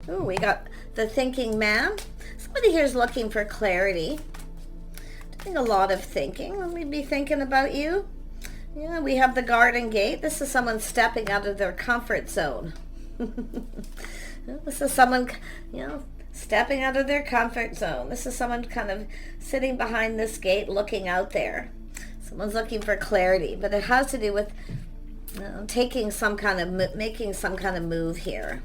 Oh, we got the thinking man. Somebody here is looking for clarity. Doing a lot of thinking. Let me be thinking about you. Yeah, we have the garden gate. This is someone stepping out of their comfort zone. This is someone, stepping out of their comfort zone. This is someone kind of sitting behind this gate looking out there. Someone's looking for clarity, but it has to do with making some kind of move here.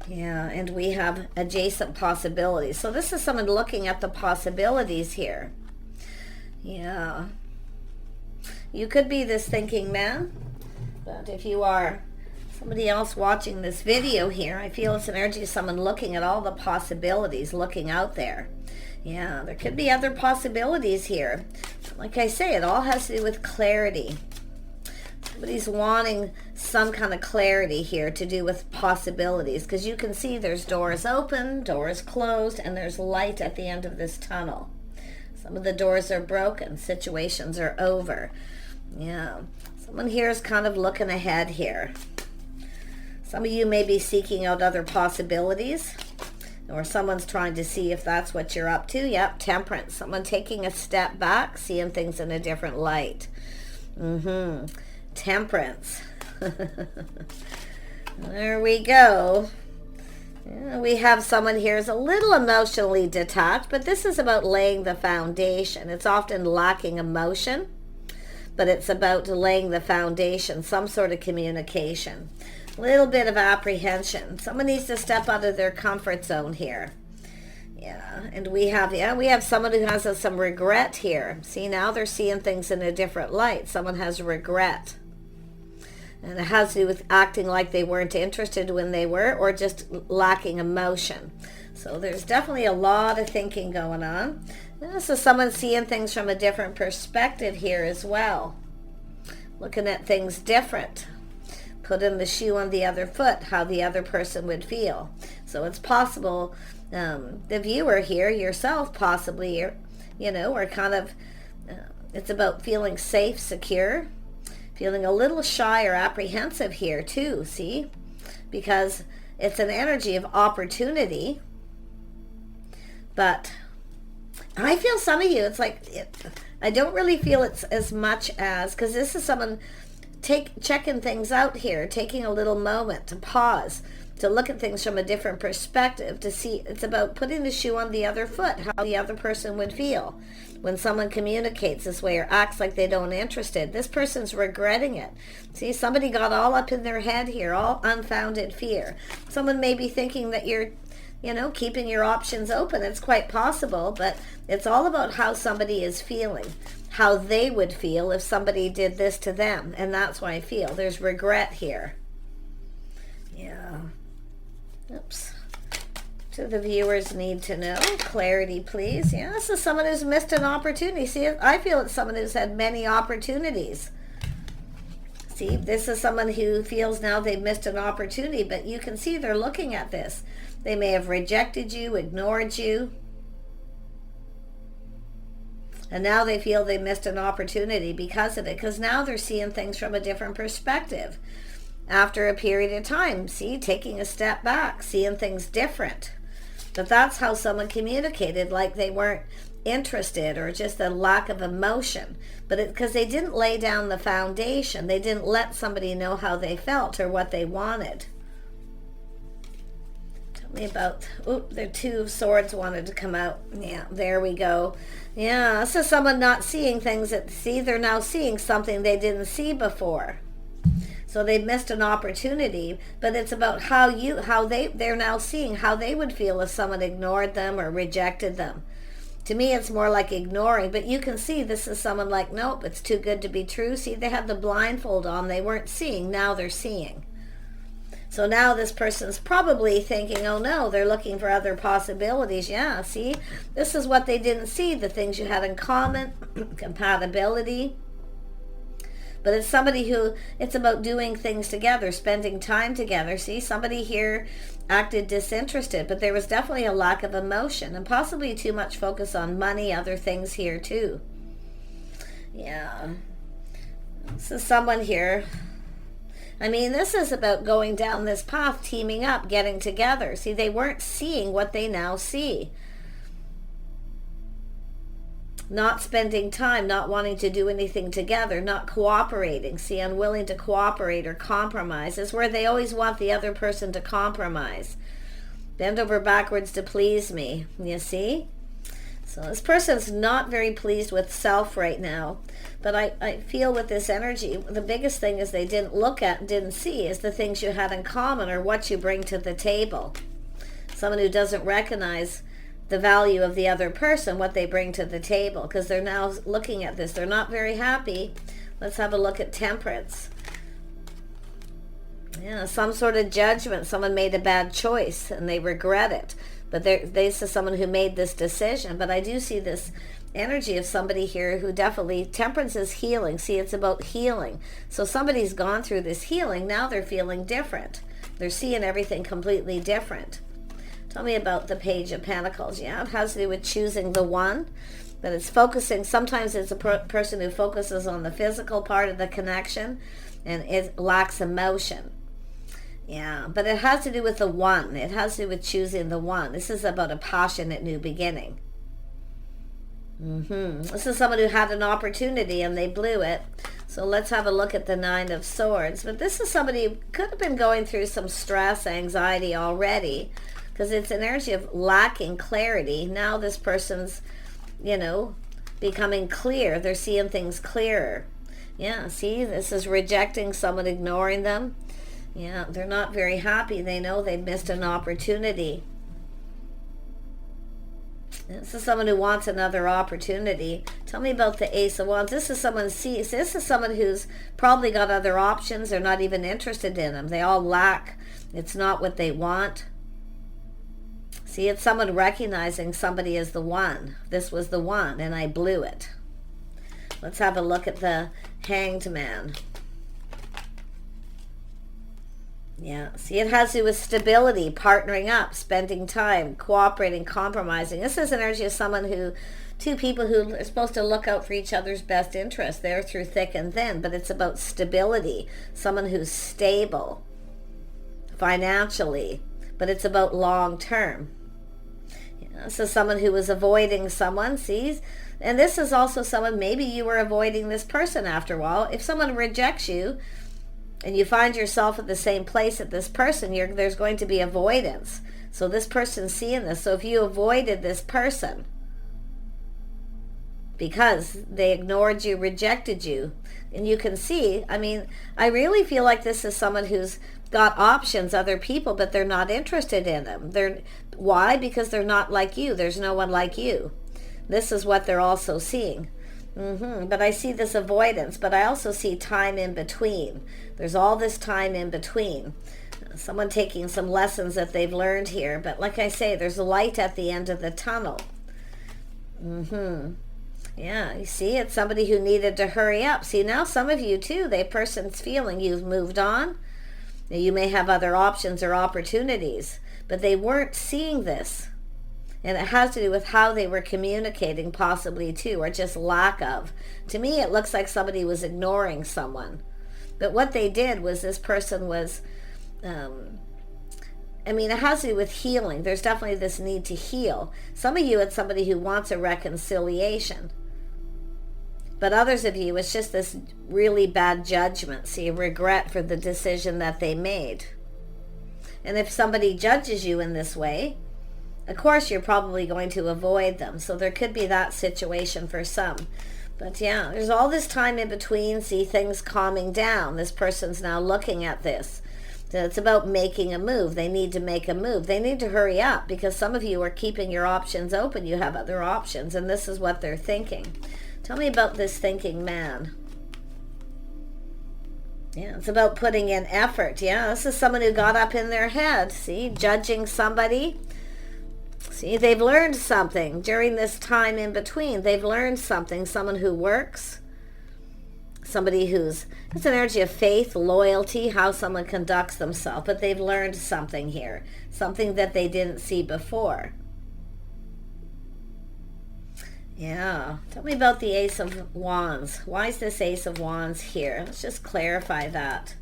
Yeah, and we have adjacent possibilities. So this is someone looking at the possibilities here. Yeah. You could be this thinking man, but if you are somebody else watching this video here, I feel it's an energy of someone looking at all the possibilities, looking out there. Yeah, there could be other possibilities here. Like I say, it all has to do with clarity. Somebody's wanting some kind of clarity here to do with possibilities, because you can see there's doors open, doors closed, and there's light at the end of this tunnel. Some of the doors are broken, situations are over. Yeah, someone here is kind of looking ahead here. Some of you may be seeking out other possibilities, or someone's trying to see if that's what you're up to. Yep, temperance. Someone taking a step back, seeing things in a different light. Temperance. There we go. Yeah, we have someone here who's a little emotionally detached, but this is about laying the foundation. It's often lacking emotion, but it's about laying the foundation, some sort of communication. A little bit of apprehension. Someone needs to step out of their comfort zone here. Yeah, and we have someone who has some regret here. See, now they're seeing things in a different light. Someone has regret. And it has to do with acting like they weren't interested when they were, or just lacking emotion. So there's definitely a lot of thinking going on. And this is someone seeing things from a different perspective here as well. Looking at things different. Putting the shoe on the other foot, how the other person would feel. So it's possible, the viewer here, yourself possibly, are kind of, it's about feeling safe, secure, feeling a little shy or apprehensive here too, see? Because it's an energy of opportunity. But I feel some of you, it's like, I don't really feel it's as much as, because this is someone checking things out here, taking a little moment to pause, to look at things from a different perspective, to see. It's about putting the shoe on the other foot, how the other person would feel when someone communicates this way or acts like they don't interested. This person's regretting it. See, somebody got all up in their head here, all unfounded fear. Someone may be thinking that you're keeping your options open. It's quite possible, but it's all about how somebody is feeling, how they would feel if somebody did this to them. And that's why I feel there's regret here. Yeah. Oops. Do the viewers need to know? Clarity, please. Yeah, this is someone who's missed an opportunity. See, I feel it's someone who's had many opportunities. See, this is someone who feels now they've missed an opportunity, but you can see they're looking at this. They may have rejected you, ignored you, and now they feel they missed an opportunity because of it, because now they're seeing things from a different perspective. After a period of time, see, taking a step back, seeing things different. But that's how someone communicated, like they weren't interested or just a lack of emotion. But because they didn't lay down the foundation, they didn't let somebody know how they felt or what they wanted. Tell me about, the Two of Swords wanted to come out. Yeah, there we go. Yeah, this is someone not seeing things they're now seeing something they didn't see before. So they missed an opportunity, but it's about they're now seeing how they would feel if someone ignored them or rejected them. To me, it's more like ignoring, but you can see this is someone like, nope, it's too good to be true. See, they had the blindfold on. They weren't seeing. Now they're seeing. So now this person's probably thinking, oh no, they're looking for other possibilities. Yeah, see, this is what they didn't see, the things you had in common, compatibility. But it's somebody who, it's about doing things together, spending time together. See, somebody here acted disinterested, but there was definitely a lack of emotion and possibly too much focus on money, other things here too. Yeah. This is someone here I mean, this is about going down this path, teaming up, getting together. See, they weren't seeing what they now see. Not spending time, not wanting to do anything together, not cooperating. See, unwilling to cooperate or compromise is where they always want the other person to compromise. Bend over backwards to please me. You see? So this person's not very pleased with self right now. But I feel with this energy, the biggest thing is they didn't look at and didn't see is the things you had in common or what you bring to the table. Someone who doesn't recognize the value of the other person, what they bring to the table, because they're now looking at this. They're not very happy. Let's have a look at Temperance. Yeah, some sort of judgment. Someone made a bad choice and they regret it. But this is someone who made this decision. But I do see this energy of somebody here who definitely, Temperance is healing. See, it's about healing. So somebody's gone through this healing. Now they're feeling different. They're seeing everything completely different. Tell me about the Page of Pentacles. Yeah, it has to do with choosing the one. But it's focusing. Sometimes it's a person who focuses on the physical part of the connection and it lacks emotion. Yeah, but it has to do with the one. It has to do with choosing the one. This is about a passionate new beginning. This is someone who had an opportunity and they blew it. So let's have a look at the Nine of Swords. But this is somebody who could have been going through some stress, anxiety already, because it's an energy of lacking clarity. Now this person's, becoming clear. They're seeing things clearer. Yeah, see, this is rejecting someone, ignoring them. Yeah, they're not very happy. They know they've missed an opportunity. This is someone who wants another opportunity. Tell me about the Ace of Wands. This is someone who's probably got other options. They're not even interested in them. They all lack. It's not what they want. See, it's someone recognizing somebody as the one. This was the one, and I blew it. Let's have a look at the Hanged Man. Yeah, see, it has to do with stability, partnering up, spending time, cooperating, compromising. This is an energy of someone who, two people who are supposed to look out for each other's best interest. They're through thick and thin, but it's about stability, someone who's stable financially, but it's about long term. So someone who was avoiding someone, sees, and this is also someone, maybe you were avoiding this person after a while. If someone rejects you, and you find yourself at the same place at this person, there's going to be avoidance. So this person's seeing this. So if you avoided this person because they ignored you, rejected you, and you can see, I really feel like this is someone who's got options, other people, but they're not interested in them. Why? Because they're not like you. There's no one like you. This is what they're also seeing. But I see this avoidance, but I also see time in between. There's all this time in between. Someone taking some lessons that they've learned here. But like I say, there's a light at the end of the tunnel. Yeah, you see, it's somebody who needed to hurry up. See, now some of you too, the person's feeling you've moved on. You may have other options or opportunities, but they weren't seeing this. And it has to do with how they were communicating possibly too, or just lack of. To me, it looks like somebody was ignoring someone. But what they did was this person was, it has to do with healing. There's definitely this need to heal. Some of you, it's somebody who wants a reconciliation. But others of you, it's just this really bad judgment. See, regret for the decision that they made. And if somebody judges you in this way, of course, you're probably going to avoid them. So there could be that situation for some. But yeah, there's all this time in between. See, things calming down. This person's now looking at this. So it's about making a move. They need to make a move. They need to hurry up because some of you are keeping your options open. You have other options, and this is what they're thinking. Tell me about this thinking man. Yeah, it's about putting in effort. Yeah, this is someone who got up in their head. See, judging somebody. See, they've learned something during this time in between. They've learned something. Someone who works, somebody it's an energy of faith, loyalty, how someone conducts themselves. But they've learned something here, something that they didn't see before. Yeah, tell me about the Ace of Wands. Why is this Ace of Wands here? Let's just clarify that.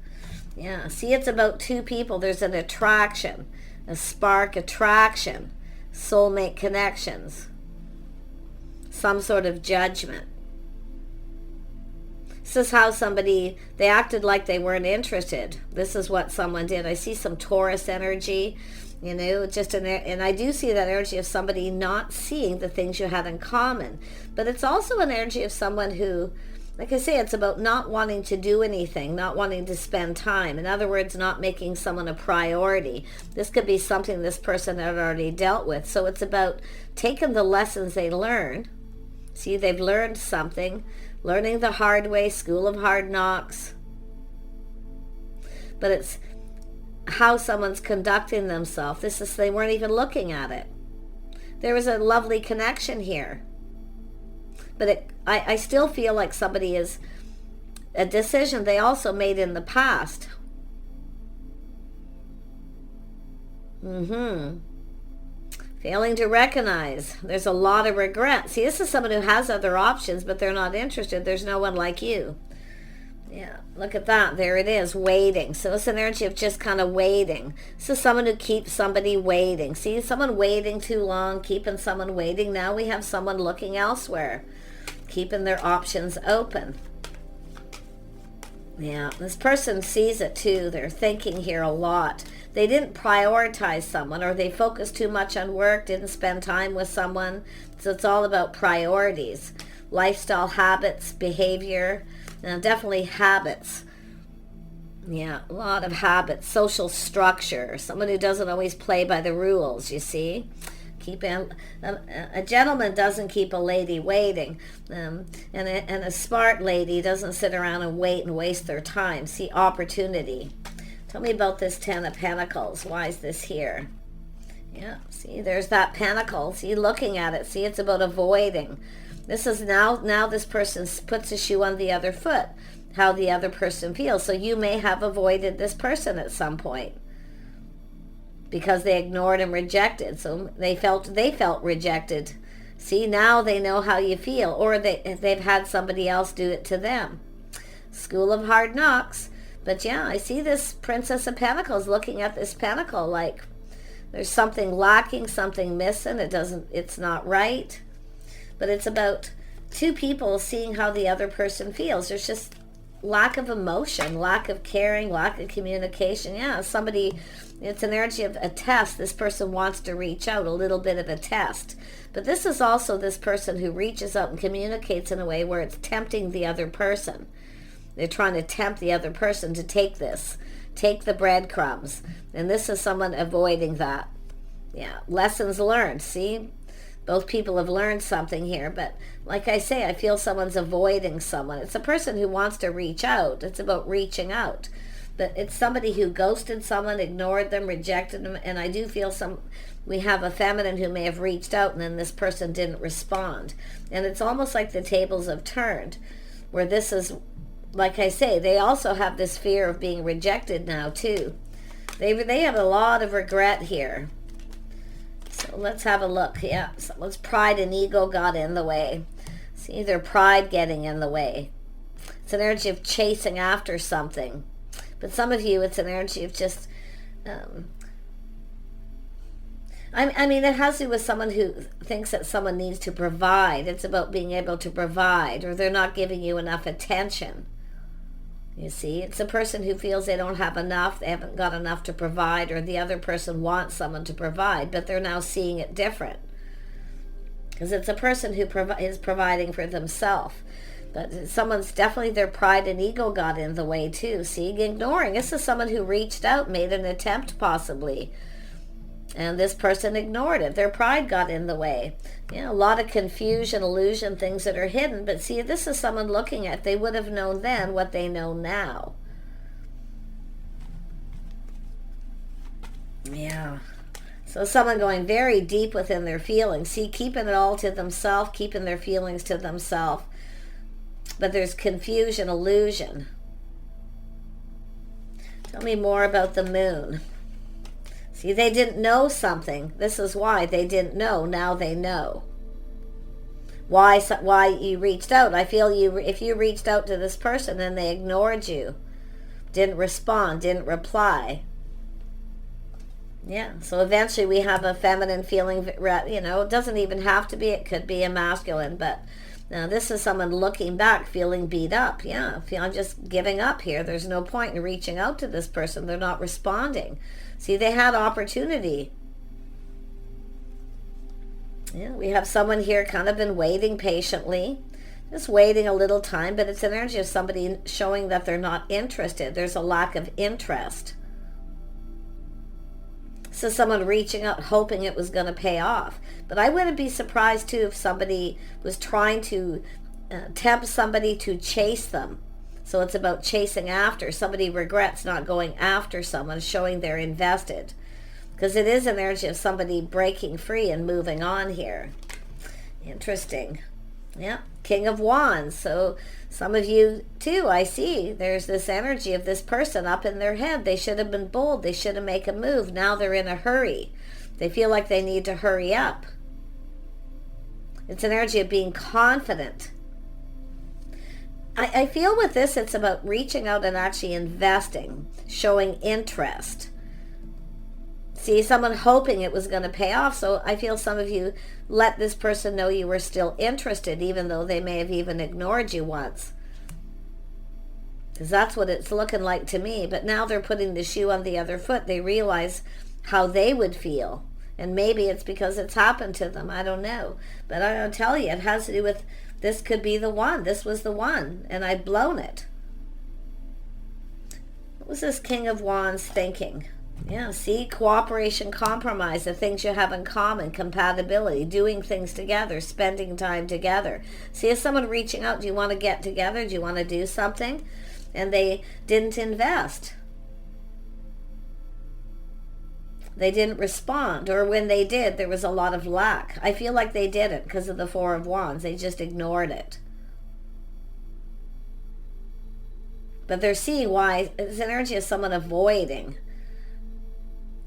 Yeah, see, it's about two people. There's an attraction, a spark attraction, soulmate connections, some sort of judgment. This is how somebody, they acted like they weren't interested. This is what someone did. I see some Taurus energy, and I do see that energy of somebody not seeing the things you had in common. But it's also an energy of someone who, like I say, it's about not wanting to do anything, not wanting to spend time. In other words, not making someone a priority. This could be something this person had already dealt with. So it's about taking the lessons they learn. See, they've learned something, learning the hard way, school of hard knocks. But it's how someone's conducting themselves. They weren't even looking at it. There was a lovely connection here. But I still feel like somebody is a decision they also made in the past. Failing to recognize. There's a lot of regret. See, this is someone who has other options, but they're not interested. There's no one like you. Yeah, look at that. There it is, waiting. So it's an energy of just kind of waiting. This is someone who keeps somebody waiting. See, someone waiting too long, keeping someone waiting. Now we have someone looking elsewhere, keeping their options open. Yeah, this person sees it too. They're thinking here a lot. They didn't prioritize someone, or they focused too much on work, didn't spend time with someone. So it's all about priorities, lifestyle habits, behavior. Now, definitely habits. Yeah, a lot of habits. Social structure. Someone who doesn't always play by the rules, you see. A gentleman doesn't keep a lady waiting. And a smart lady doesn't sit around and wait and waste their time. See, opportunity. Tell me about this Ten of Pentacles. Why is this here? Yeah, see, there's that pentacle. See, looking at it. See, it's about avoiding. This is now this person puts a shoe on the other foot, how the other person feels. So you may have avoided this person at some point because they ignored and rejected. So they felt rejected. See, now they know how you feel, or they've had somebody else do it to them. School of hard knocks. But yeah, I see this Princess of Pentacles looking at this pentacle like there's something lacking, something missing. It's not right. But it's about two people seeing how the other person feels. There's just lack of emotion, lack of caring, lack of communication. Yeah, it's an energy of a test. This person wants to reach out, a little bit of a test. But this is also this person who reaches out and communicates in a way where it's tempting the other person. They're trying to tempt the other person to take the breadcrumbs. And this is someone avoiding that. Yeah, lessons learned. See? Both people have learned something here, but like I say, I feel someone's avoiding someone. It's a person who wants to reach out. It's about reaching out. But it's somebody who ghosted someone, ignored them, rejected them, and I do feel we have a feminine who may have reached out and then this person didn't respond. And it's almost like the tables have turned, where this is, like I say, they also have this fear of being rejected now too. They have a lot of regret here. So let's have a look. Yeah, someone's pride and ego got in the way. See, their pride getting in the way. It's an energy of chasing after something. But some of you, it's an energy of just, I mean, it has to do with someone who thinks that someone needs to provide. It's about being able to provide, or they're not giving you enough attention. You see, it's a person who feels they don't have enough, they haven't got enough to provide, or the other person wants someone to provide, but they're now seeing it different. Because it's a person who is providing for themselves. But someone's definitely, their pride and ego got in the way too. See, ignoring. This is someone who reached out, made an attempt possibly. And this person ignored it. Their pride got in the way. Yeah, a lot of confusion, illusion, things that are hidden. But see, this is someone looking at, they would have known then what they know now. Yeah. So someone going very deep within their feelings. See, keeping it all to themselves, keeping their feelings to themselves. But there's confusion, illusion. Tell me more about the moon. See, they didn't know something. This is why they didn't know. Now they know. Why you reached out. I feel if you reached out to this person and they ignored you, didn't respond, didn't reply. Yeah, so eventually we have a feminine feeling, you know, it doesn't even have to be, it could be a masculine, but now this is someone looking back, feeling beat up. Yeah, I'm just giving up here. There's no point in reaching out to this person. They're not responding. See, they had opportunity. Yeah, we have someone here kind of been waiting patiently, just waiting a little time, but it's energy of somebody showing that they're not interested. There's a lack of interest. So someone reaching out, hoping it was going to pay off. But I wouldn't be surprised, too, if somebody was trying to tempt somebody to chase them. So it's about chasing after. Somebody regrets not going after someone, showing they're invested. Because it is an energy of somebody breaking free and moving on here. Interesting. Yeah, King of Wands. So some of you too, I see there's this energy of this person up in their head. They should have been bold. They should have made a move. Now they're in a hurry. They feel like they need to hurry up. It's an energy of being confident. I feel with this, it's about reaching out and actually investing, showing interest. See, someone hoping it was going to pay off. So I feel some of you let this person know you were still interested, even though they may have even ignored you once. Because that's what it's looking like to me. But now they're putting the shoe on the other foot. They realize how they would feel. And maybe it's because it's happened to them. I don't know. But I'll tell you, it has to do with this could be the one. This was the one. And I've blown it. What was this King of Wands thinking? Yeah, see, cooperation, compromise, the things you have in common, compatibility, doing things together, spending time together. See, if someone reaching out, do you want to get together? Do you want to do something? And they didn't invest. They didn't respond, or when they did, there was a lot of lack. I feel like they didn't because of the Four of Wands. They just ignored it. But they're seeing why. It's an energy of someone avoiding.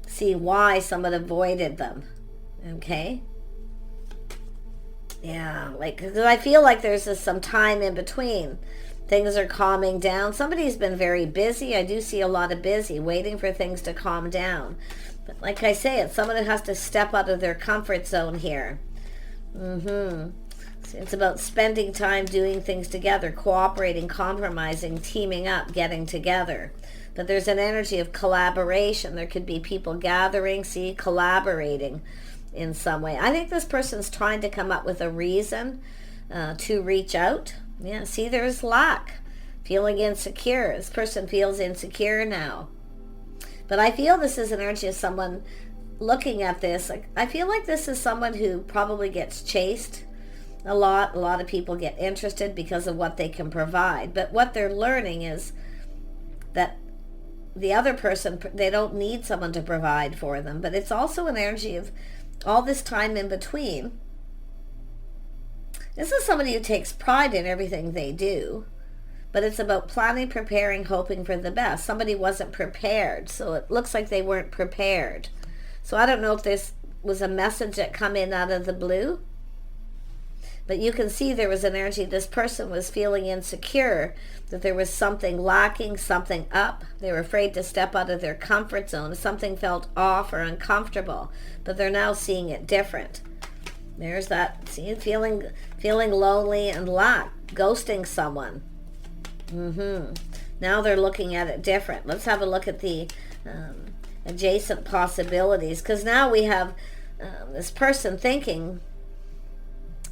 See why someone avoided them. Okay? Yeah, like, because I feel like there's some time in between. Things are calming down. Somebody's been very busy. I do see a lot of busy, waiting for things to calm down. But like I say, it's someone who has to step out of their comfort zone here. It's about spending time doing things together, cooperating, compromising, teaming up, getting together. But there's an energy of collaboration. There could be people gathering, see, collaborating in some way. I think this person's trying to come up with a reason to reach out. Yeah, see, there's lack. Feeling insecure. This person feels insecure now. But I feel this is an energy of someone looking at this. I feel like this is someone who probably gets chased a lot. A lot of people get interested because of what they can provide. But what they're learning is that the other person, they don't need someone to provide for them. But it's also an energy of all this time in between. This is somebody who takes pride in everything they do. But it's about planning, preparing, hoping for the best. Somebody wasn't prepared. So it looks like they weren't prepared. So I don't know if this was a message that come in out of the blue. But you can see there was an energy. This person was feeling insecure, that there was something lacking, something up. They were afraid to step out of their comfort zone. Something felt off or uncomfortable, but they're now seeing it different. There's that, see, feeling lonely and lack, ghosting someone. Now they're looking at it different. Let's have a look at the adjacent possibilities, because now we have this person thinking.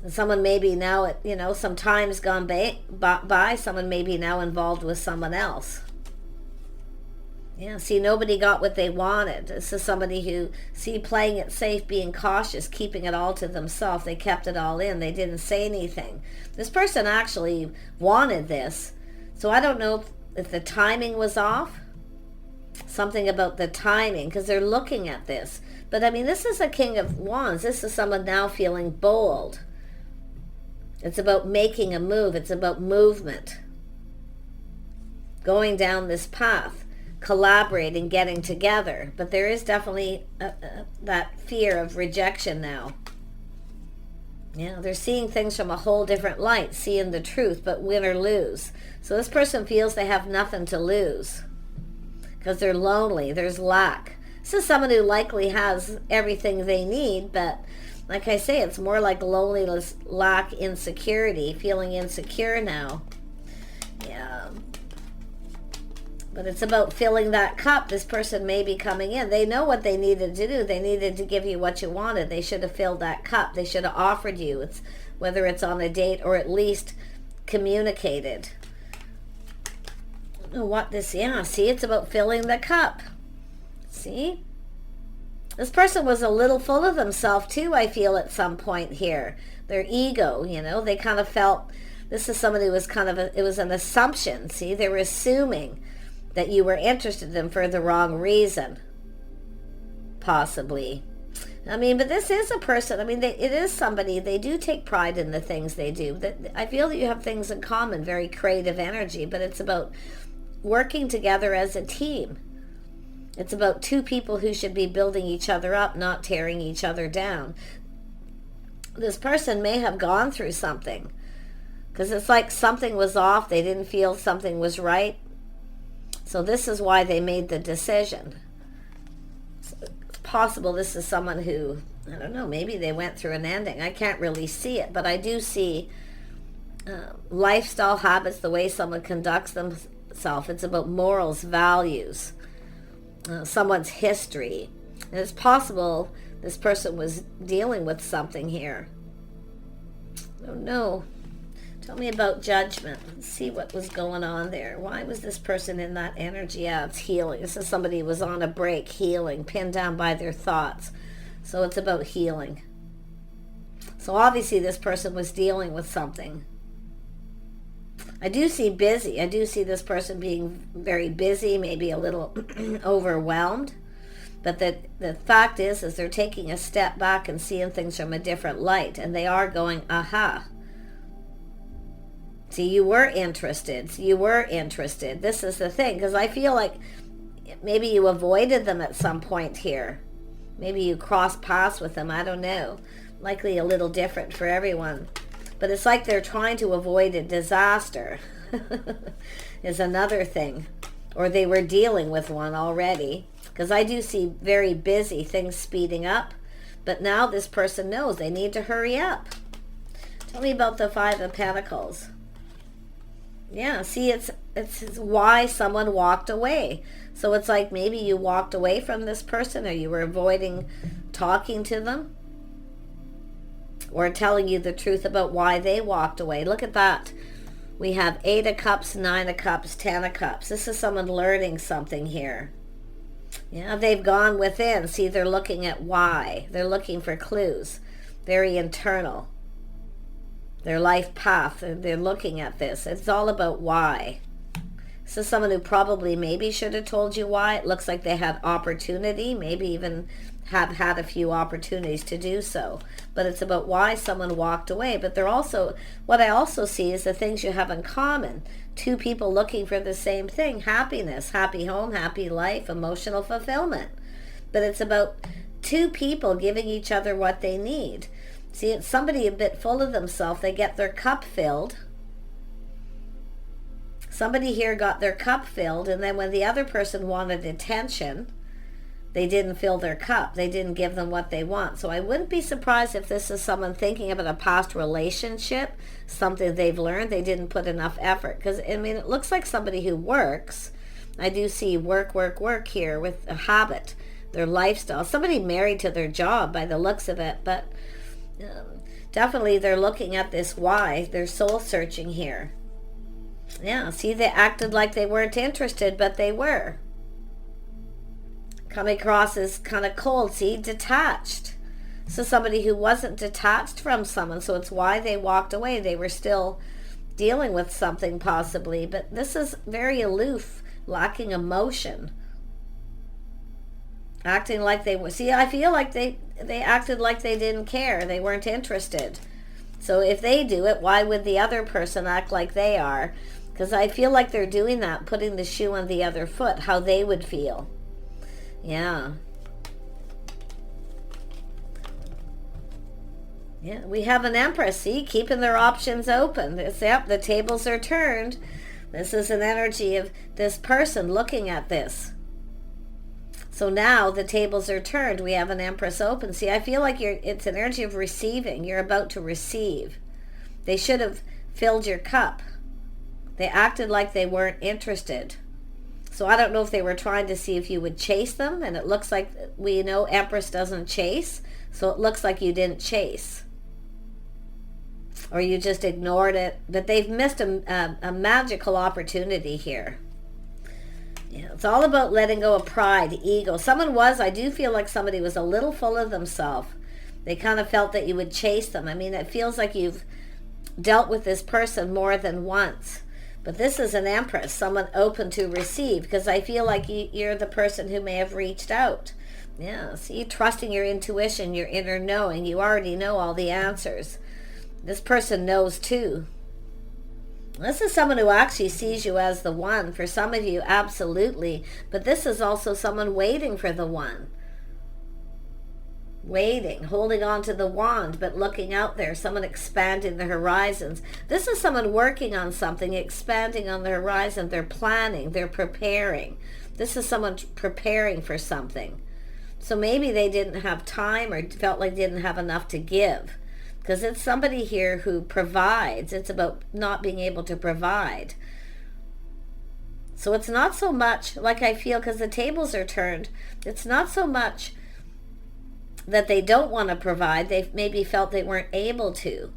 Someone maybe now, some time's gone by, someone may be now involved with someone else. Yeah, see, nobody got what they wanted. This is somebody who, playing it safe, being cautious, keeping it all to themselves. They kept it all in. They didn't say anything. This person actually wanted this. So I don't know if the timing was off. Something about the timing, because they're looking at this. But I mean, this is a King of Wands. This is someone now feeling bold. It's about making a move. It's about movement. Going down this path. Collaborating, getting together. But there is definitely that fear of rejection now. Yeah, they're seeing things from a whole different light. Seeing the truth, but win or lose. So this person feels they have nothing to lose. because they're lonely. There's lack. This is someone who likely has everything they need, but like I say, it's more like loneliness, lack, insecurity, feeling insecure now. Yeah. But it's about filling that cup. This person may be coming in. They know what they needed to do. They needed to give you what you wanted. They should have filled that cup. They should have offered you, whether it's on a date or at least communicated. I don't know what this, yeah, see, it's about filling the cup. See? This person was a little full of themselves too, I feel, at some point here. Their ego, they kind of felt, this is somebody who was it was an assumption. See, they were assuming that you were interested in them for the wrong reason. Possibly. But this is a person, it is somebody, they do take pride in the things they do. I feel that you have things in common, very creative energy, but it's about working together as a team. It's about two people who should be building each other up, not tearing each other down. This person may have gone through something, because it's like something was off. They didn't feel something was right. So this is why they made the decision. So it's possible this is someone who, I don't know, maybe they went through an ending. I can't really see it, but I do see lifestyle habits, the way someone conducts themselves. It's about morals, values. Someone's history. And it's possible this person was dealing with something here. I don't know. Tell me about judgment. Let's see what was going on there. Why was this person in that energy? Yeah, it's healing. This is somebody who was on a break, healing, pinned down by their thoughts. So it's about healing. So obviously this person was dealing with something. I do see busy. I do see this person being very busy, maybe a little overwhelmed. But the fact is they're taking a step back and seeing things from a different light. And they are going, aha. See, you were interested. You were interested. This is the thing. Because I feel like maybe you avoided them at some point here. Maybe you crossed paths with them. I don't know. Likely a little different for everyone. But it's like they're trying to avoid a disaster is another thing. Or they were dealing with one already. Because I do see very busy things speeding up. But now this person knows they need to hurry up. Tell me about the Five of Pentacles. Yeah, see, it's why someone walked away. So it's like maybe you walked away from this person, or you were avoiding talking to them, or telling you the truth about why they walked away. Look at that. We have 8 of Cups, 9 of Cups, 10 of Cups. This is someone learning something here. Yeah, they've gone within. See, they're looking at why. They're looking for clues. Very internal. Their life path. They're looking at this. It's all about why. This is someone who probably maybe should have told you why. It looks like they had opportunity, maybe even have had a few opportunities to do so. But it's about why someone walked away. But they're also, what I also see is the things you have in common. Two people looking for the same thing. Happiness, happy home, happy life, emotional fulfillment. But it's about two people giving each other what they need. See, it's somebody a bit full of themselves. They get their cup filled. Somebody here got their cup filled, and then when the other person wanted attention, they didn't fill their cup. They didn't give them what they want. So I wouldn't be surprised if this is someone thinking about a past relationship, something they've learned. They didn't put enough effort. Because, it looks like somebody who works. I do see work, work, work here with a habit, their lifestyle. Somebody married to their job by the looks of it, but definitely they're looking at this why. They're soul searching here. Yeah, see, they acted like they weren't interested, but they were. Coming across as kind of cold, see, detached. So somebody who wasn't detached from someone, so it's why they walked away. They were still dealing with something possibly, but this is very aloof, lacking emotion. Acting like they were, see, I feel like they acted like they didn't care. They weren't interested. So if they do it, why would the other person act like they are? Because I feel like they're doing that, putting the shoe on the other foot, how they would feel. Yeah. Yeah, we have an Empress, see, keeping their options open. Yep, the tables are turned. This is an energy of this person looking at this. So now the tables are turned. We have an Empress open. See, I feel like it's an energy of receiving. You're about to receive. They should have filled your cup. They acted like they weren't interested. So I don't know if they were trying to see if you would chase them, and it looks like, we know Empress doesn't chase, so it looks like you didn't chase. Or you just ignored it. But they've missed a magical opportunity here. Yeah, it's all about letting go of pride, ego. I do feel like somebody was a little full of themselves. They kind of felt that you would chase them. I mean, it feels like you've dealt with this person more than once. But this is an Empress, someone open to receive, because I feel like you're the person who may have reached out. Yeah, see, trusting your intuition, your inner knowing. You already know all the answers. This person knows too. This is someone who actually sees you as the one. For some of you, absolutely. But this is also someone waiting for the one. Waiting, holding on to the wand, but looking out there. Someone expanding the horizons. This is someone working on something, expanding on the horizon. They're planning, they're preparing. This is someone preparing for something. So maybe they didn't have time or felt like they didn't have enough to give. Because it's somebody here who provides. It's about not being able to provide. So it's not so much, like I feel, because the tables are turned, it's not so much that they don't want to provide. They maybe felt they weren't able to.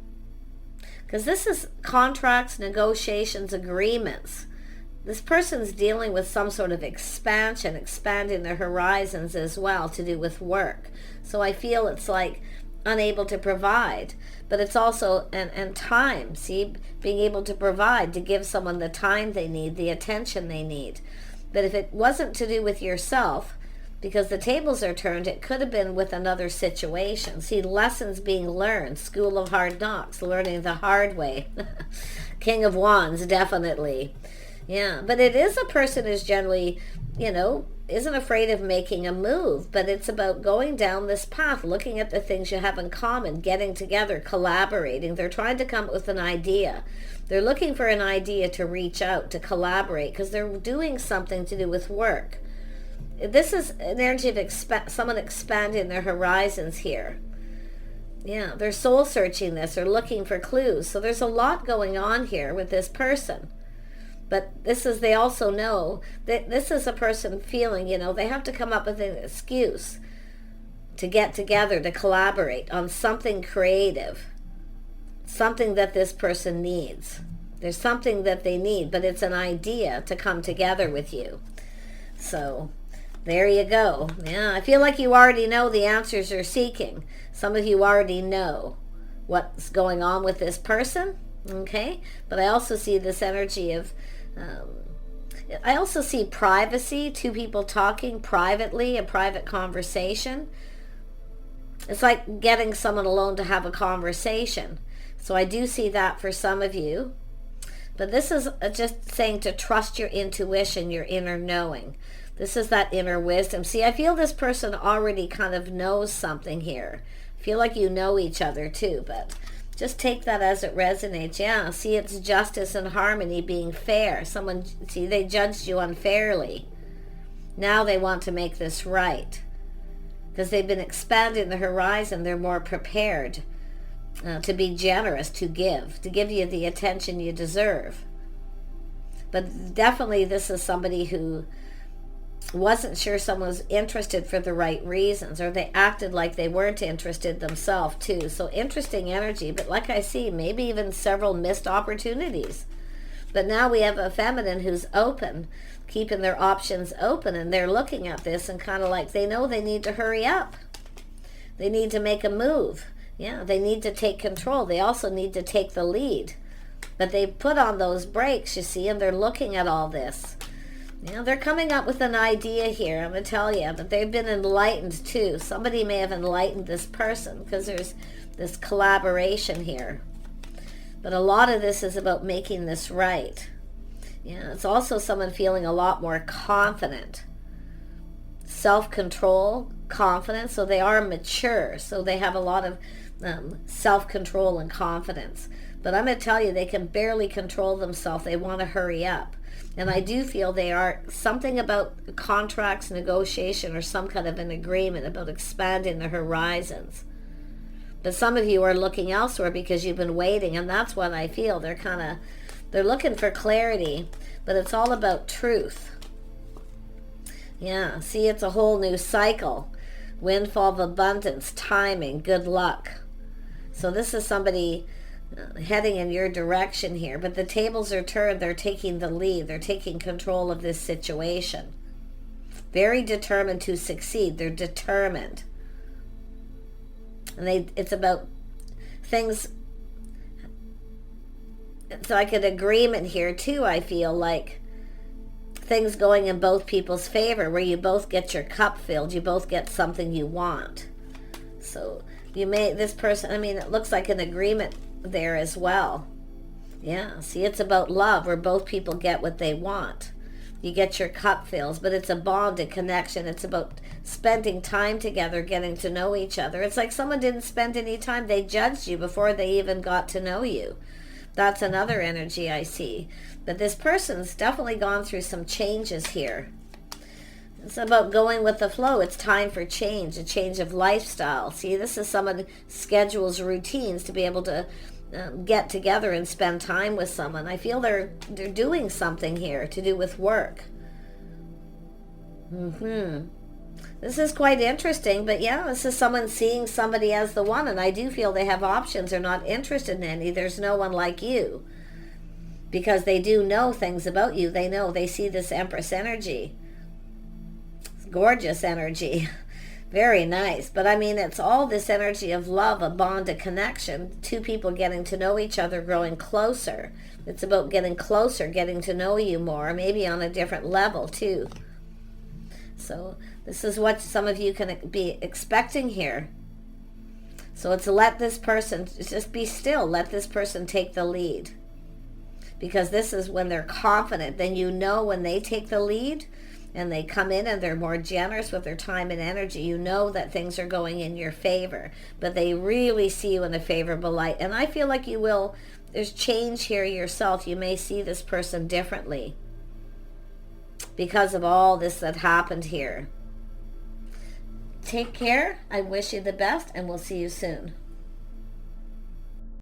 Because this is contracts, negotiations, agreements. This person's dealing with some sort of expansion, expanding their horizons as well, to do with work. So I feel it's like unable to provide, but it's also and time. See, being able to provide, to give someone the time they need, the attention they need. But if it wasn't to do with yourself, because the tables are turned, it could have been with another situation. See, lessons being learned, school of hard knocks, learning the hard way. King of Wands, definitely. Yeah, but it is a person who's generally, isn't afraid of making a move, but it's about going down this path, looking at the things you have in common, getting together, collaborating. They're trying to come up with an idea. They're looking for an idea to reach out, to collaborate, because they're doing something to do with work. This is an energy of someone expanding their horizons here. Yeah, they're soul searching this, or looking for clues. So there's a lot going on here with this person. But they also know that this is a person feeling, they have to come up with an excuse to get together, to collaborate on something creative, something that this person needs. There's something that they need, but it's an idea to come together with you. So there you go. Yeah, I feel like you already know the answers you're seeking. Some of you already know what's going on with this person, okay? But I also see this energy of I also see privacy, two people talking privately, a private conversation. It's like getting someone alone to have a conversation. So I do see that for some of you. But this is just saying to trust your intuition, your inner knowing. This is that inner wisdom. See, I feel this person already kind of knows something here. I feel like you know each other too, but just take that as it resonates. Yeah, see, it's justice and harmony, being fair. They judged you unfairly. Now they want to make this right. Because they've been expanding the horizon, they're more prepared to be generous, to give you the attention you deserve. But definitely this is somebody who wasn't sure someone was interested for the right reasons, or they acted like they weren't interested themselves too. So interesting energy, but like I see, maybe even several missed opportunities. But now we have a feminine who's open, keeping their options open, and they're looking at this and kind of like they know they need to hurry up. They need to make a move. Yeah, they need to take control. They also need to take the lead. But they put on those brakes, you see, and they're looking at all this. They're coming up with an idea here, I'm going to tell you, but they've been enlightened too. Somebody may have enlightened this person because there's this collaboration here. But a lot of this is about making this right. Yeah, it's also someone feeling a lot more confident. Self-control, confidence, so they are mature. So they have a lot of self-control and confidence. But I'm going to tell you, they can barely control themselves. They want to hurry up. And I do feel they are something about contracts, negotiation, or some kind of an agreement about expanding the horizons. But some of you are looking elsewhere because you've been waiting, and that's what I feel. They're looking for clarity, but it's all about truth. Yeah, see, it's a whole new cycle. Windfall of abundance, timing, good luck. So this is somebody heading in your direction here, but the tables are turned. They're taking the lead. They're taking control of this situation. Very determined to succeed. They're determined. And it's about things. It's like an agreement here too, I feel like. Things going in both people's favor, where you both get your cup filled. You both get something you want. So this person, I mean, it looks like an agreement there as well. Yeah, see, it's about love, where both people get what they want. You get your cup filled, but it's a bond, a connection. It's about spending time together, getting to know each other. It's like someone didn't spend any time. They judged you before they even got to know you. That's another energy I see. But this person's definitely gone through some changes here. It's about going with the flow. It's time for change, a change of lifestyle. See, this is someone schedules routines to be able to get together and spend time with someone. I feel they're doing something here to do with work. This is quite interesting, but yeah, this is someone seeing somebody as the one, and I do feel they have options. They're not interested in any. There's no one like you, because they do know things about you. They see this Empress energy. Gorgeous energy. Very nice. But I mean, it's all this energy of love, a bond, a connection, two people getting to know each other, growing closer. It's about getting closer, getting to know you more, maybe on a different level too. So this is what some of you can be expecting here. So it's let this person, just be still, let this person take the lead. Because this is when they're confident. Then you know when they take the lead, and they come in and they're more generous with their time and energy, you know that things are going in your favor. But they really see you in a favorable light. And I feel like you will, there's change here yourself. You may see this person differently because of all this that happened here. Take care. I wish you the best, and we'll see you soon.